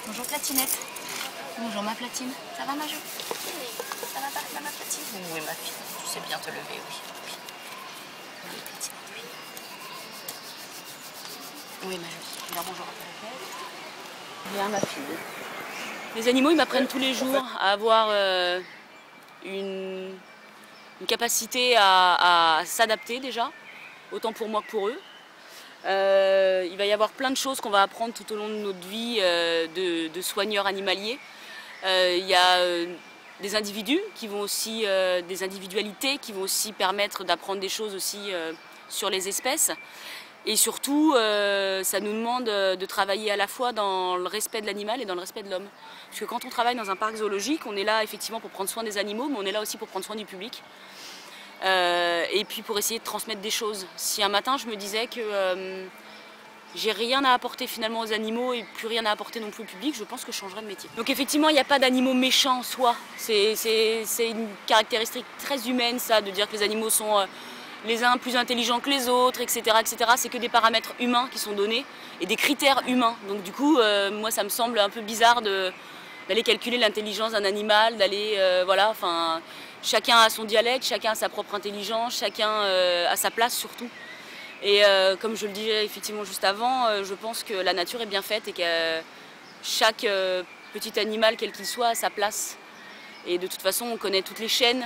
Bonjour Platinette. Bonjour ma Platine. Ça va ma Jo? Ça va pas ma Platine? Oui ma fille, tu sais bien te lever, oui. Oui Platine, oui. Oui ma Jo. Bien bonjour. Bien ma fille. Les animaux, ils m'apprennent tous les jours à avoir une capacité à s'adapter déjà, autant pour moi que pour eux. Il va y avoir plein de choses qu'on va apprendre tout au long de notre vie de soigneurs animaliers. Il y a des individus qui vont aussi, des individualités qui vont aussi permettre d'apprendre des choses aussi sur les espèces. Et surtout, ça nous demande de travailler à la fois dans le respect de l'animal et dans le respect de l'homme. Parce que quand on travaille dans un parc zoologique, on est là effectivement pour prendre soin des animaux, mais on est là aussi pour prendre soin du public. Et puis pour essayer de transmettre des choses. Si un matin je me disais que j'ai rien à apporter finalement aux animaux et plus rien à apporter non plus au public, je pense que je changerais de métier. Donc effectivement, il n'y a pas d'animaux méchants en soi. C'est une caractéristique très humaine ça, de dire que les animaux sont les uns plus intelligents que les autres, etc. etc. C'est que des paramètres humains qui sont donnés et des critères humains. Donc du coup, moi ça me semble un peu bizarre d'aller calculer l'intelligence d'un animal, d'aller, voilà, enfin, chacun a son dialecte, chacun a sa propre intelligence, chacun a sa place surtout. Et comme je le disais effectivement juste avant, je pense que la nature est bien faite et que chaque petit animal, quel qu'il soit, a sa place. Et de toute façon, on connaît toutes les chaînes.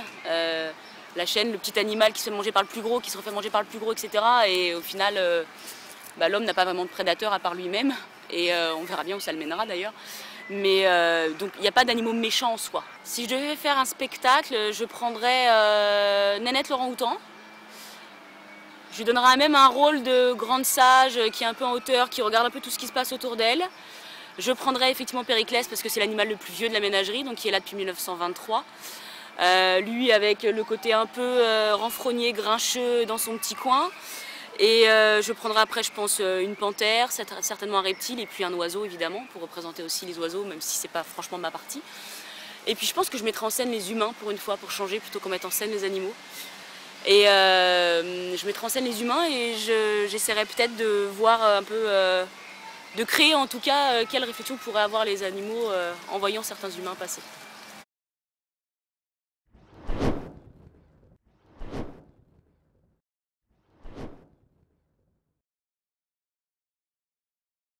La chaîne, le petit animal qui se fait manger par le plus gros, qui se refait manger par le plus gros, etc. Et au final, l'homme n'a pas vraiment de prédateur à part lui-même. Et on verra bien où ça le mènera d'ailleurs. Mais donc il n'y a pas d'animaux méchants en soi. Si je devais faire un spectacle, je prendrais Nénette l'orang-outan. Je lui donnerais même un rôle de grande sage qui est un peu en hauteur, qui regarde un peu tout ce qui se passe autour d'elle. Je prendrais effectivement Périclès parce que c'est l'animal le plus vieux de la ménagerie, donc qui est là depuis 1923. Lui avec le côté un peu renfrogné, grincheux dans son petit coin. Et je prendrai après, je pense, une panthère, certainement un reptile, et puis un oiseau évidemment, pour représenter aussi les oiseaux, même si c'est pas franchement ma partie. Et puis je pense que je mettrai en scène les humains pour une fois, pour changer, plutôt qu'on mette en scène les animaux. Et je mettrai en scène les humains et j'essaierai peut-être de voir un peu, de créer en tout cas quelle réflexion pourraient avoir les animaux en voyant certains humains passer.